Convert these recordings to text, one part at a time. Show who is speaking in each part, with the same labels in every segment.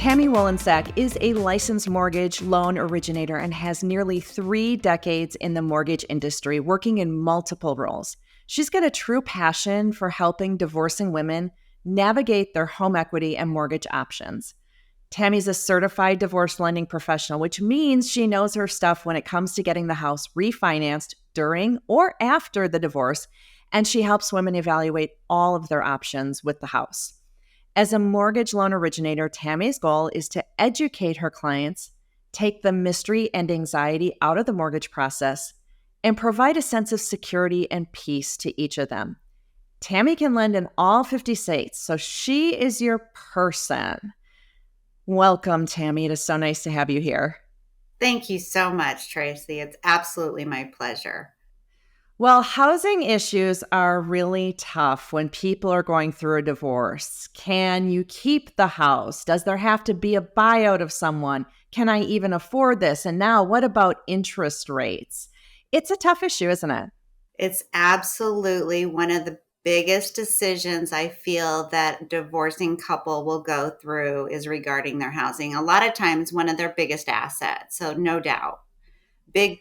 Speaker 1: Tami Wollensak is a licensed mortgage loan originator and has nearly 3 decades in the mortgage industry, working in multiple roles. She's got a true passion for helping divorcing women navigate their home equity and mortgage options. Tami's a certified divorce lending professional, which means she knows her stuff when it comes to getting the house refinanced during or after the divorce, and she helps women evaluate all of their options with the house. As a mortgage loan originator, Tami's goal is to educate her clients, take the mystery and anxiety out of the mortgage process, and provide a sense of security and peace to each of them. Tami can lend in all 50 states, so she is your person. Welcome, Tami. It is so nice to have you here.
Speaker 2: Thank you so much, Tracy. It's absolutely my pleasure.
Speaker 1: Well, housing issues are really tough when people are going through a divorce. Can you keep the house? Does there have to be a buyout of someone? Can I even afford this? And now, what about interest rates? It's a tough issue, isn't it?
Speaker 2: It's absolutely one of the biggest decisions I feel that a divorcing couple will go through is regarding their housing. A lot of times, one of their biggest assets. So, no doubt. Big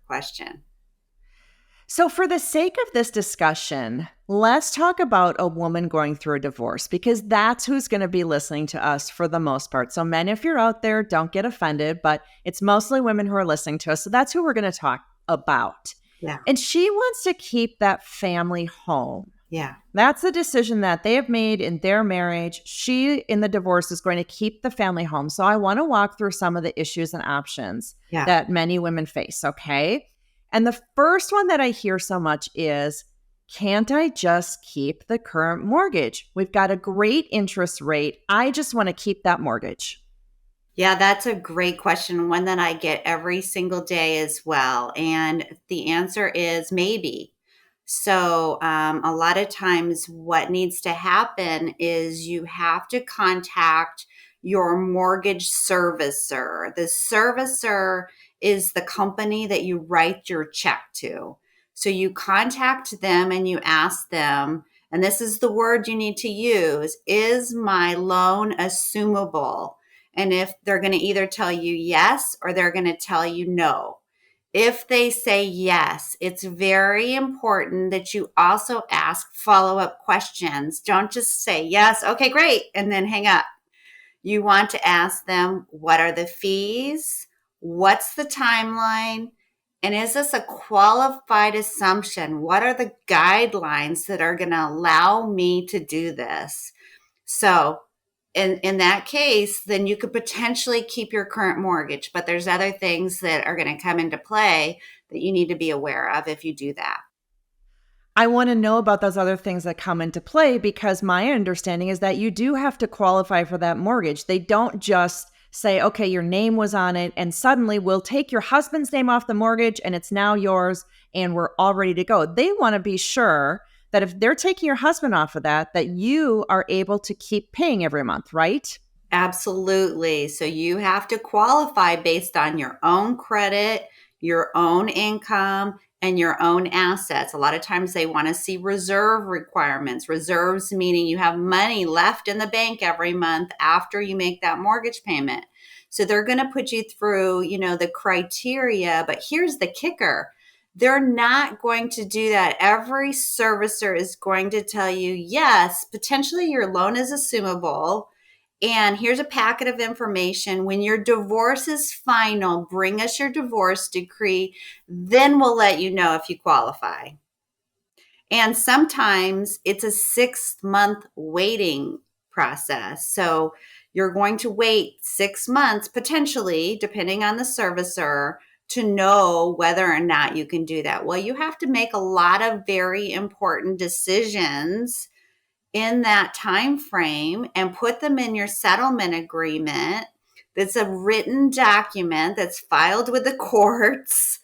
Speaker 2: question.
Speaker 1: So, for the sake of this discussion, let's talk about a woman going through a divorce because that's who's going to be listening to us for the most part. So, men, if you're out there, don't get offended, but it's mostly women who are listening to us. So, that's who we're going to talk about.
Speaker 2: Yeah.
Speaker 1: And she wants to keep that family home.
Speaker 2: Yeah.
Speaker 1: That's the decision that they have made in their marriage. She, in the divorce, is going to keep the family home. So, I want to walk through some of the issues and options that many women face, okay? And the first one that I hear so much is, can't I just keep the current mortgage? We've got a great interest rate. I just want to keep that mortgage.
Speaker 2: Yeah, that's a great question. One that I get every single day as well. And the answer is maybe. So, a lot of times, what needs to happen is you have to contact your mortgage servicer. The servicer is the company that you write your check to. So, you contact them and you ask them, and this is the word you need to use, is my loan assumable? And if they're going to either tell you yes or they're going to tell you no. If they say yes, it's very important that you also ask follow-up questions. Don't just say yes, okay, great, and then hang up. You want to ask them, what are the fees? What's the timeline? And is this a qualified assumption? What are the guidelines that are going to allow me to do this? So in that case, then you could potentially keep your current mortgage, but there's other things that are going to come into play that you need to be aware of if you do that.
Speaker 1: I want to know about those other things that come into play because my understanding is that you do have to qualify for that mortgage. They don't just say, okay, your name was on it and suddenly we'll take your husband's name off the mortgage and it's now yours and we're all ready to go. They want to be sure that if they're taking your husband off of that you are able to keep paying every month, right?
Speaker 2: Absolutely. So you have to qualify based on your own credit, your own income, and your own assets. A lot of times they want to see reserve requirements. Reserves meaning you have money left in the bank every month after you make that mortgage payment. So they're going to put you through, the criteria, but here's the kicker. They're not going to do that. Every servicer is going to tell you, yes, potentially your loan is assumable. And here's a packet of information. When your divorce is final, bring us your divorce decree. Then we'll let you know if you qualify. And sometimes it's a 6-month waiting process. So you're going to wait 6 months, potentially, depending on the servicer, to know whether or not you can do that. Well, you have to make a lot of very important decisions in that time frame and put them in your settlement agreement. That's a written document that's filed with the courts,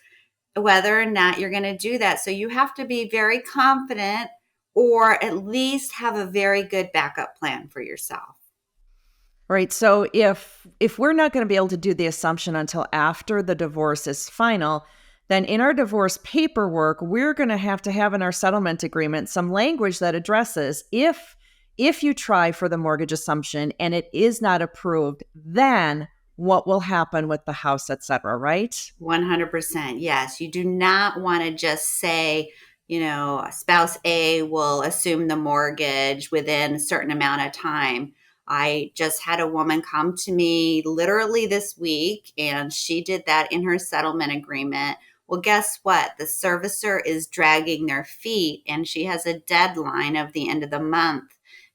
Speaker 2: whether or not you're going to do that. So you have to be very confident or at least have a very good backup plan for yourself.
Speaker 1: Right. So if we're not going to be able to do the assumption until after the divorce is final, then in our divorce paperwork, we're going to have in our settlement agreement some language that addresses if if you try for the mortgage assumption and it is not approved, then what will happen with the house, et cetera, right?
Speaker 2: 100%. Yes. You do not want to just say, spouse A will assume the mortgage within a certain amount of time. I just had a woman come to me literally this week, and she did that in her settlement agreement. Well, guess what? The servicer is dragging their feet, and she has a deadline of the end of the month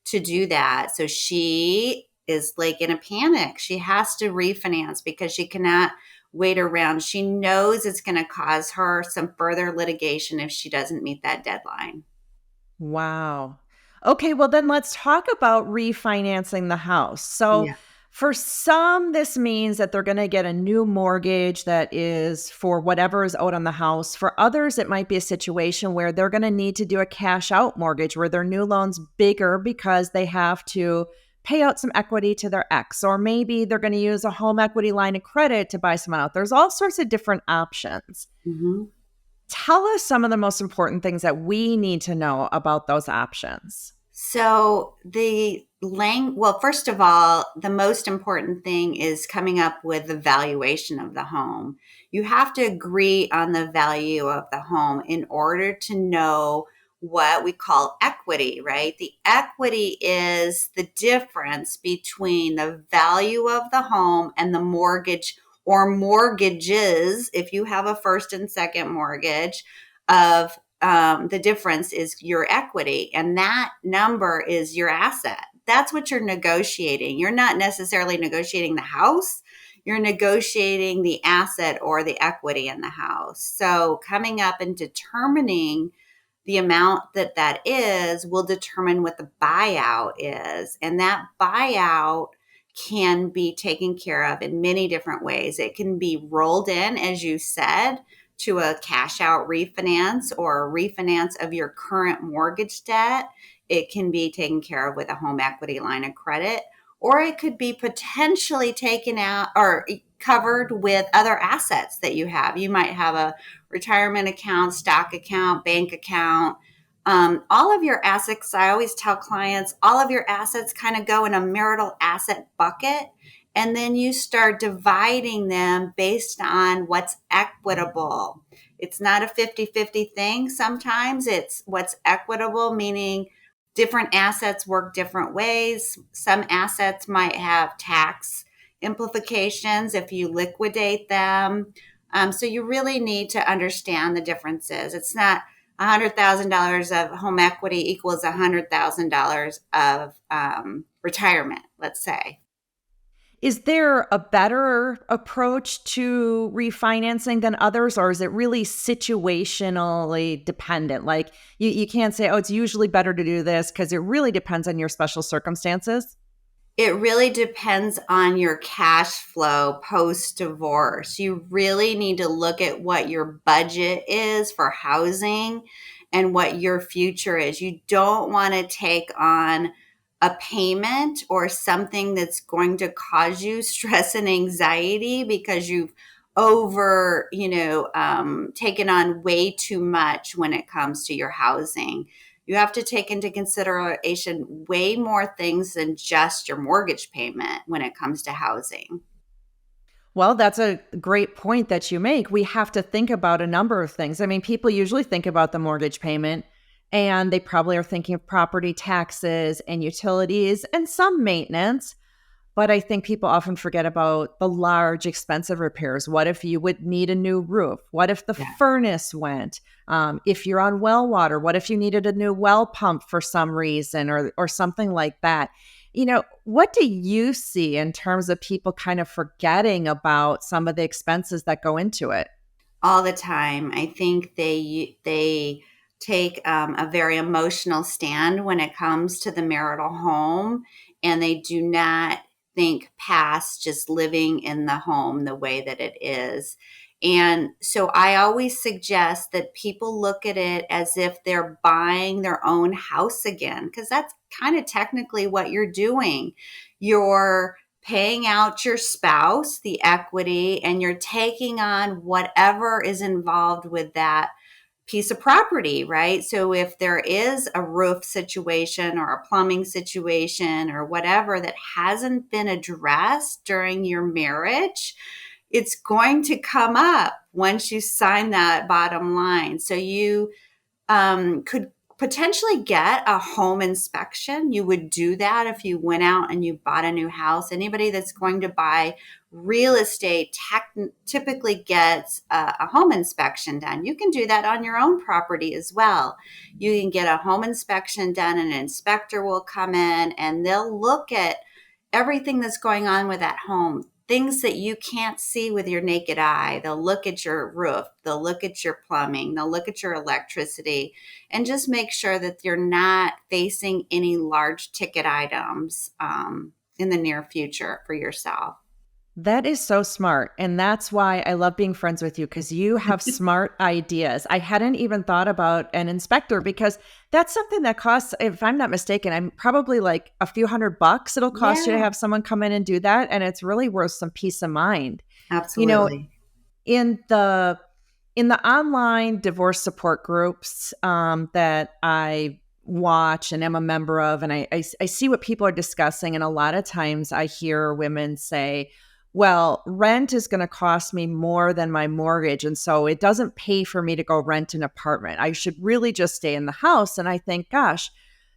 Speaker 2: to do that. So she is like in a panic. She has to refinance because she cannot wait around. She knows it's going to cause her some further litigation if she doesn't meet that deadline.
Speaker 1: Wow. Okay, well, then let's talk about refinancing the house. So,
Speaker 2: Yeah.
Speaker 1: for some, this means that they're going to get a new mortgage that is for whatever is owed on the house. For others, it might be a situation where they're going to need to do a cash out mortgage where their new loan's bigger because they have to pay out some equity to their ex, or maybe they're going to use a home equity line of credit to buy someone out. There's all sorts of different options.
Speaker 2: hmm
Speaker 1: Tell us some of the most important things that we need to know about those options.
Speaker 2: So well, first of all, the most important thing is coming up with the valuation of the home. You have to agree on the value of the home in order to know what we call equity, right? The equity is the difference between the value of the home and the mortgage or mortgages, if you have a first and second mortgage, of the difference is your equity, and that number is your asset. That's what you're negotiating. You're not necessarily negotiating the house, you're negotiating the asset or the equity in the house. So, coming up and determining the amount that that is will determine what the buyout is. And that buyout can be taken care of in many different ways. It can be rolled in, as you said, to a cash out refinance or a refinance of your current mortgage debt. It can be taken care of with a home equity line of credit, or it could be potentially taken out or covered with other assets that you have. You might have a retirement account, stock account, bank account. All of your assets, I always tell clients, all of your assets kind of go in a marital asset bucket. And then you start dividing them based on what's equitable. It's not a 50-50 thing. Sometimes it's what's equitable, meaning different assets work different ways. Some assets might have tax implications if you liquidate them. So you really need to understand the differences. It's not $100,000 of home equity equals $100,000 of retirement, let's say.
Speaker 1: Is there a better approach to refinancing than others, or is it really situationally dependent? Like you can't say, oh, it's usually better to do this because it really depends on your special circumstances.
Speaker 2: It really depends on your cash flow post divorce. You really need to look at what your budget is for housing and what your future is. You don't want to take on a payment or something that's going to cause you stress and anxiety because you've taken on way too much when it comes to your housing. You have to take into consideration way more things than just your mortgage payment when it comes to housing.
Speaker 1: Well, that's a great point that you make. We have to think about a number of things. I mean, people usually think about the mortgage payment and they probably are thinking of property taxes and utilities and some maintenance. But I think people often forget about the large, expensive repairs. What if you would need a new roof? What if the
Speaker 2: Yeah.
Speaker 1: furnace went? If you're on well water, what if you needed a new well pump for some reason or something like that? What do you see in terms of people kind of forgetting about some of the expenses that go into it?
Speaker 2: All the time. I think they take a very emotional stand when it comes to the marital home, and they do not think past just living in the home the way that it is. And so I always suggest that people look at it as if they're buying their own house again, because that's kind of technically what you're doing. You're paying out your spouse the equity, and you're taking on whatever is involved with that piece of property, right? So if there is a roof situation or a plumbing situation or whatever that hasn't been addressed during your marriage, it's going to come up once you sign that bottom line. So you could potentially get a home inspection. You would do that if you went out and you bought a new house. Anybody that's going to buy real estate typically gets a home inspection done. You can do that on your own property as well. You can get a home inspection done, and an inspector will come in and they'll look at everything that's going on with that home, things that you can't see with your naked eye. They'll look at your roof, they'll look at your plumbing, they'll look at your electricity, and just make sure that you're not facing any large ticket items in the near future for yourself.
Speaker 1: That is so smart. And that's why I love being friends with you, because you have smart ideas. I hadn't even thought about an inspector, because that's something that costs, if I'm not mistaken, I'm probably like a few $100 it'll cost you to
Speaker 2: Yeah,
Speaker 1: have someone come in and do that. And it's really worth some peace of mind. You know,
Speaker 2: absolutely.
Speaker 1: in the online divorce support groups that I watch and am a member of, and I see what people are discussing, and a lot of times I hear women say, well, rent is going to cost me more than my mortgage, and so it doesn't pay for me to go rent an apartment. I should really just stay in the house. And I think, gosh,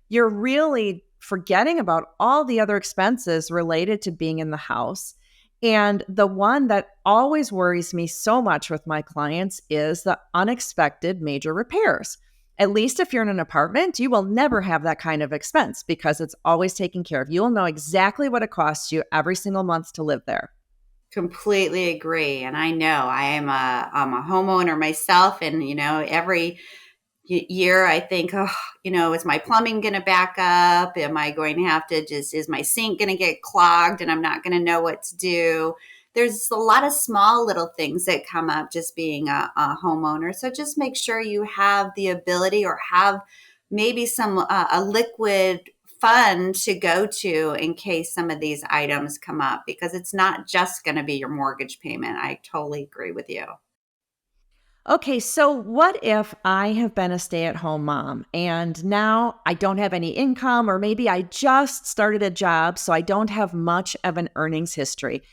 Speaker 1: you're really forgetting about all the other expenses related to being in the house. And the one that always worries me so much with my clients is the unexpected major repairs. At least if you're in an apartment, you will never have that kind of expense because it's always taken care of. You will know exactly what it costs you every single month to live there.
Speaker 2: Completely agree. And I know I'm a homeowner myself, and every year I think, oh, is my plumbing going to back up? Am I going to have to is my sink going to get clogged and I'm not going to know what to do? There's a lot of small little things that come up just being a homeowner. So just make sure you have the ability, or have maybe some a liquid fund to go to in case some of these items come up, because it's not just going to be your mortgage payment. I totally agree with you.
Speaker 1: Okay, so what if I have been a stay at home mom and now I don't have any income, or maybe I just started a job, so I don't have much of an earnings history?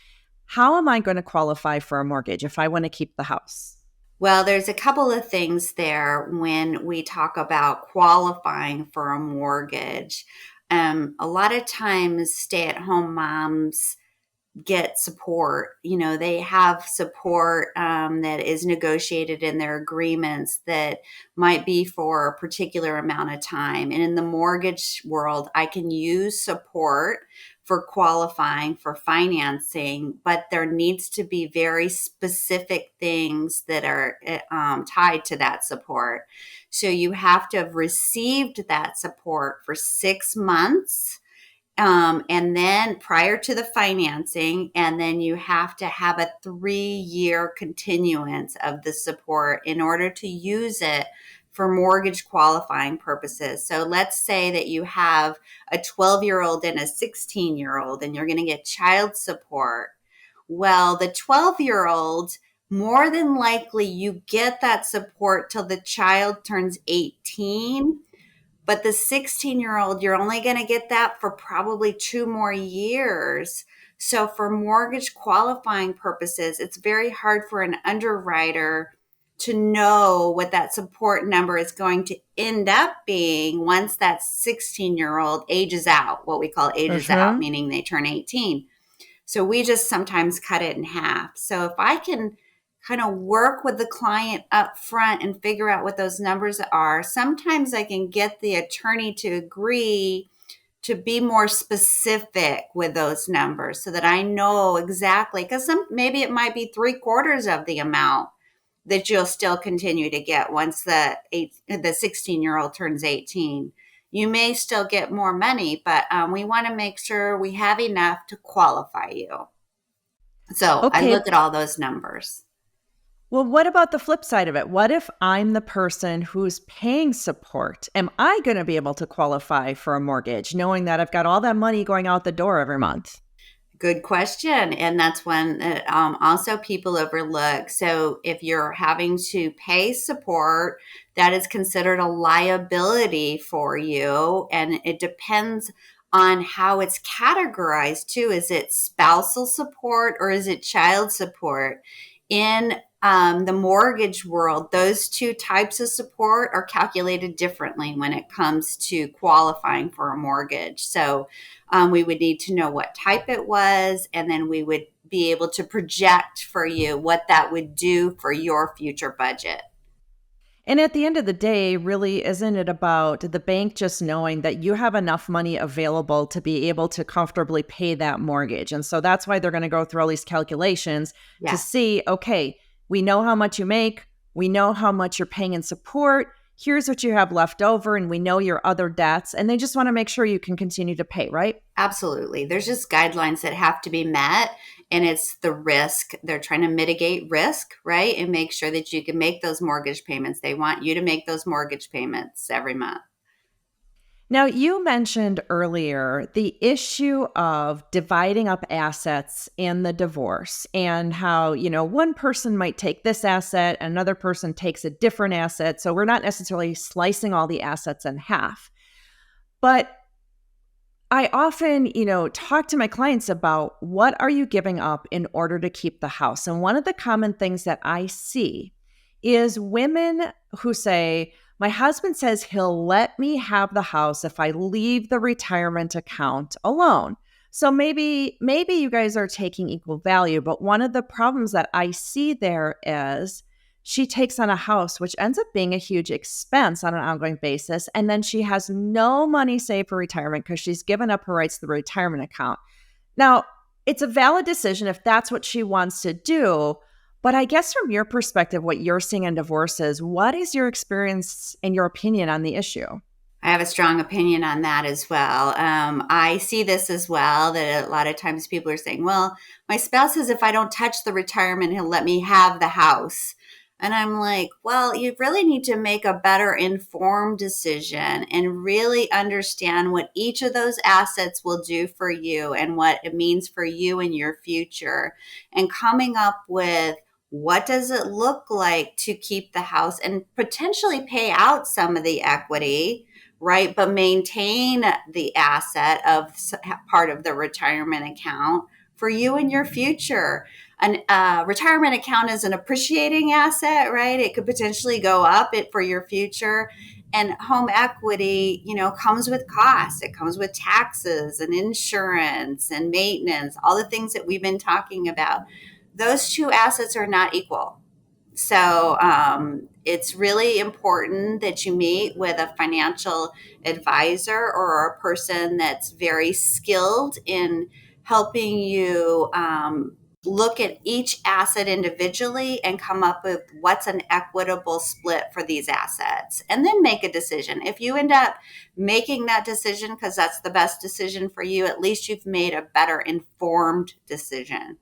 Speaker 1: How am I going to qualify for a mortgage if I want to keep the house?
Speaker 2: Well, there's a couple of things there when we talk about qualifying for a mortgage. A lot of times, stay at home moms get support. They have support that is negotiated in their agreements that might be for a particular amount of time. And in the mortgage world, I can use support for qualifying for financing, but there needs to be very specific things that are tied to that support. So you have to have received that support for 6 months, and then prior to the financing, and then you have to have a 3-year continuance of the support in order to use it for mortgage qualifying purposes. So let's say that you have a 12-year-old and a 16-year-old, and you're going to get child support. Well, the 12-year-old, more than likely, you get that support till the child turns 18, but the 16-year-old, you're only going to get that for probably 2 more years. So, for mortgage qualifying purposes, it's very hard for an underwriter to know what that support number is going to end up being once that 16-year-old ages out, what we call ages out,
Speaker 1: Mm-hmm.
Speaker 2: meaning they turn 18. So we just sometimes cut it in half. So if I can kind of work with the client up front and figure out what those numbers are, sometimes I can get the attorney to agree to be more specific with those numbers so that I know exactly, because maybe it might be 3/4 of the amount that you'll still continue to get once the 16-year-old turns 18. You may still get more money, but we want to make sure we have enough to qualify you. So I
Speaker 1: Okay.
Speaker 2: look at all those numbers.
Speaker 1: Well, what about the flip side of it? What if I'm the person who's paying support? Am I going to be able to qualify for a mortgage knowing that I've got all that money going out the door every month?
Speaker 2: Good question. And that's one that also people overlook. So if you're having to pay support that is considered a liability for you. And it depends on how it's categorized too. Is it spousal support or is it child support? In the mortgage world, those two types of support are calculated differently when it comes to qualifying for a mortgage. So we would need to know what type it was, and then we would be able to project for you what that would do for your future budget.
Speaker 1: And at the end of the day, really, isn't it about the bank just knowing that you have enough money available to be able to comfortably pay that mortgage? And so that's why they're going to go through all these calculations to
Speaker 2: Yes.
Speaker 1: see, okay, we know how much you make, we know how much you're paying in support. Here's what you have left over, and we know your other debts. And they just want to make sure you can continue to pay, right?
Speaker 2: Absolutely. There's just guidelines that have to be met, and it's the risk. They're trying to mitigate risk, right? And make sure that you can make those mortgage payments. They want you to make those mortgage payments every month.
Speaker 1: Now, you mentioned earlier the issue of dividing up assets in the divorce and how, one person might take this asset, another person takes a different asset. So we're not necessarily slicing all the assets in half. But I often, talk to my clients about what are you giving up in order to keep the house? And one of the common things that I see is women who say, my husband says he'll let me have the house if I leave the retirement account alone. So maybe you guys are taking equal value, but one of the problems that I see there is she takes on a house, which ends up being a huge expense on an ongoing basis. And then she has no money saved for retirement because she's given up her rights to the retirement account. Now, it's a valid decision if that's what she wants to do. But I guess from your perspective, what you're seeing in divorces, what is your experience and your opinion on the issue?
Speaker 2: I have a strong opinion on that as well. I see this as well, that a lot of times people are saying, well, my spouse says if I don't touch the retirement, he'll let me have the house. And I'm like, well, you really need to make a better informed decision and really understand what each of those assets will do for you and what it means for you in your future. And coming up with what does it look like to keep the house and potentially pay out some of the equity, right? But maintain the asset of part of the retirement account for you in your future. An retirement account is an appreciating asset, right? It could potentially go up it for your future. And home equity, comes with costs. It comes with taxes and insurance and maintenance, all the things that we've been talking about. Those two assets are not equal. So it's really important that you meet with a financial advisor or a person that's very skilled in helping you look at each asset individually and come up with what's an equitable split for these assets, and then make a decision. If you end up making that decision because that's the best decision for you, at least you've made a better informed decision.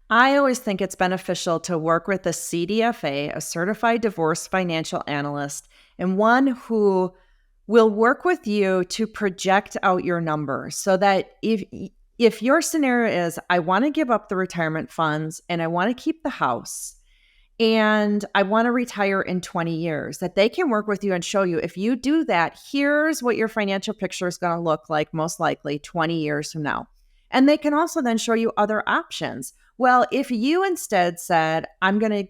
Speaker 1: I always think it's beneficial to work with a CDFA, a certified divorce financial analyst, and one who will work with you to project out your numbers so that if your scenario is I want to give up the retirement funds and I want to keep the house and I want to retire in 20 years, that they can work with you and show you if you do that, here's what your financial picture is going to look like most likely 20 years from now. And they can also then show you other options. Well, if you instead said, I'm going to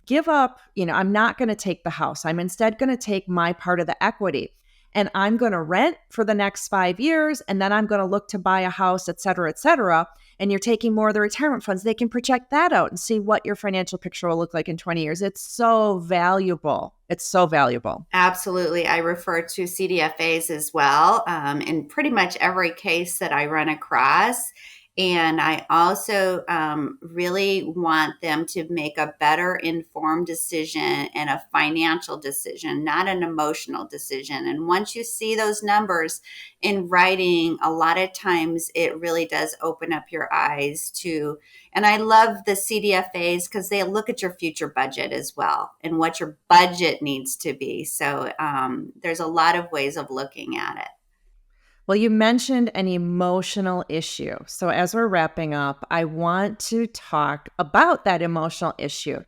Speaker 1: give up, I'm not going to take the house. I'm instead going to take my part of the equity and I'm going to rent for the next 5 years. And then I'm going to look to buy a house, et cetera, et cetera. And you're taking more of the retirement funds. They can project that out and see what your financial picture will look like in 20 years. It's so valuable. It's so valuable.
Speaker 2: Absolutely. I refer to CDFAs as well in pretty much every case that I run across. And I also really want them to make a better informed decision and a financial decision, not an emotional decision. And once you see those numbers in writing, a lot of times it really does open up your eyes to. And I love the CDFAs because they look at your future budget as well and what your budget needs to be. So there's a lot of ways of looking at it.
Speaker 1: Well, you mentioned an emotional issue. So, as we're wrapping up, I want to talk about that emotional issue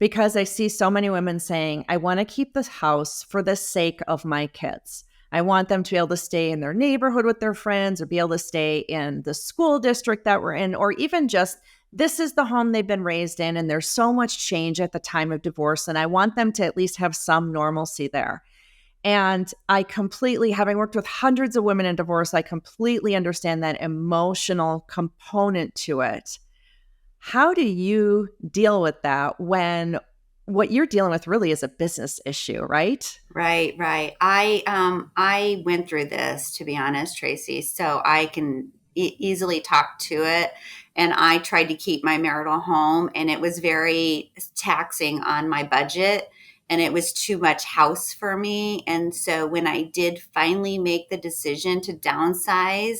Speaker 1: because I see so many women saying, I want to keep this house for the sake of my kids. I want them to be able to stay in their neighborhood with their friends or be able to stay in the school district that we're in, or even just this is the home they've been raised in. And there's so much change at the time of divorce. And I want them to at least have some normalcy there. And I completely, having worked with hundreds of women in divorce, I completely understand that emotional component to it. How do you deal with that when what you're dealing with really is a business issue, right?
Speaker 2: Right, right. I went through this, to be honest, Tracy, so I can easily talk to it. And I tried to keep my marital home, and it was very taxing on my budget, and it was too much house for me. And so when I did finally make the decision to downsize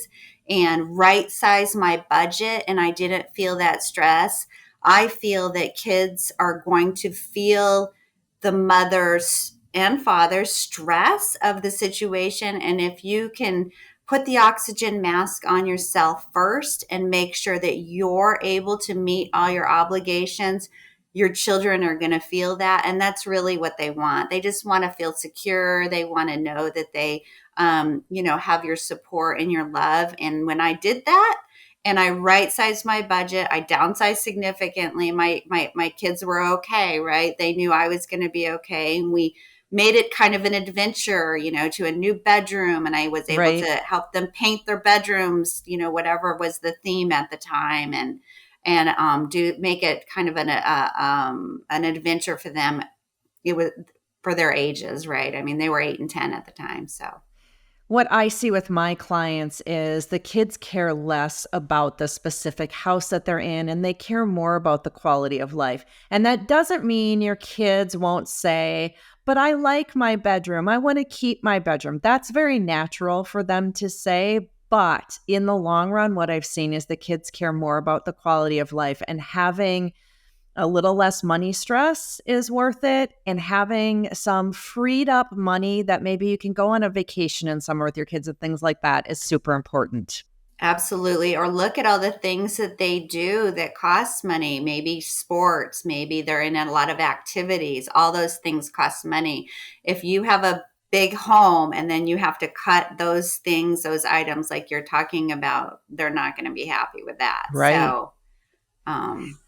Speaker 2: and right size my budget, and I didn't feel that stress, I feel that kids are going to feel the mother's and father's stress of the situation. And if you can put the oxygen mask on yourself first and make sure that you're able to meet all your obligations, your children are going to feel that. And that's really what they want. They just want to feel secure. They want to know that they, have your support and your love. And when I did that, and I right-sized my budget, I downsized significantly. My kids were okay, right? They knew I was going to be okay. And we made it kind of an adventure, to a new bedroom. And I was able to
Speaker 1: Right.
Speaker 2: help them paint their bedrooms, whatever was the theme at the time, and do make it kind of an adventure for them. It was for their ages, right? I mean, they were 8 and 10 at the time, so.
Speaker 1: What I see with my clients is the kids care less about the specific house that they're in and they care more about the quality of life. And that doesn't mean your kids won't say, but I like my bedroom. I want to keep my bedroom. That's very natural for them to say. But in the long run, what I've seen is the kids care more about the quality of life, and having a little less money stress is worth it, and having some freed up money that maybe you can go on a vacation in summer with your kids and things like that is super important.
Speaker 2: Absolutely. Or look at all the things that they do that cost money. Maybe sports, maybe they're in a lot of activities. All those things cost money. If you have a big home and then you have to cut those things, those items like you're talking about, they're not going to be happy with that.
Speaker 1: Right.
Speaker 2: Um,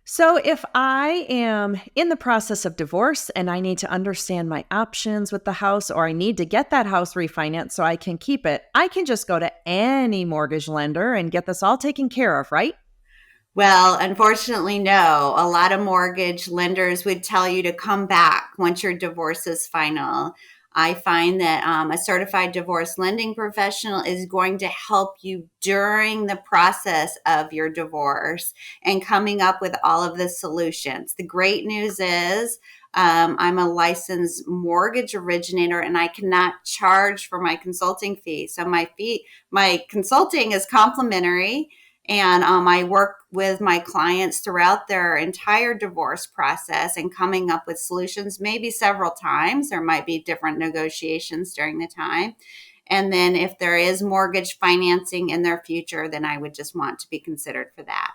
Speaker 1: So, if I am in the process of divorce and I need to understand my options with the house, or I need to get that house refinanced so I can keep it, I can just go to any mortgage lender and get this all taken care of, right?
Speaker 2: Well, unfortunately, no. A lot of mortgage lenders would tell you to come back once your divorce is final. I find that a certified divorce lending professional is going to help you during the process of your divorce and coming up with all of the solutions. The great news is I'm a licensed mortgage originator and I cannot charge for my consulting fee. So my consulting is complimentary, and I work with my clients throughout their entire divorce process and coming up with solutions, maybe several times. There might be different negotiations during the time. And then if there is mortgage financing in their future, then I would just want to be considered for that.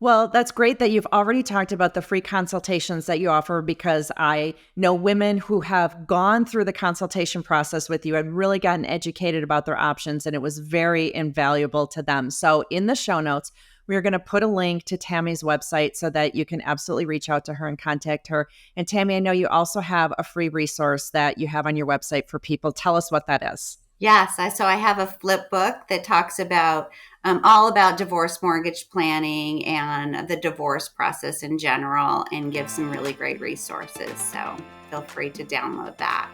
Speaker 1: Well, that's great that you've already talked about the free consultations that you offer, because I know women who have gone through the consultation process with you and really gotten educated about their options, and it was very invaluable to them. So in the show notes, we're going to put a link to Tami's website so that you can absolutely reach out to her and contact her. And Tami, I know you also have a free resource that you have on your website for people. Tell us what that is.
Speaker 2: Yes, so I have a flip book that talks about all about divorce mortgage planning and the divorce process in general, and gives some really great resources. So feel free to download that.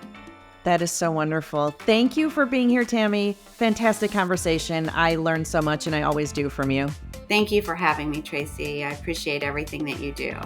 Speaker 1: That is so wonderful. Thank you for being here, Tami. Fantastic conversation. I learned so much, and I always do from you.
Speaker 2: Thank you for having me, Tracy. I appreciate everything that you do.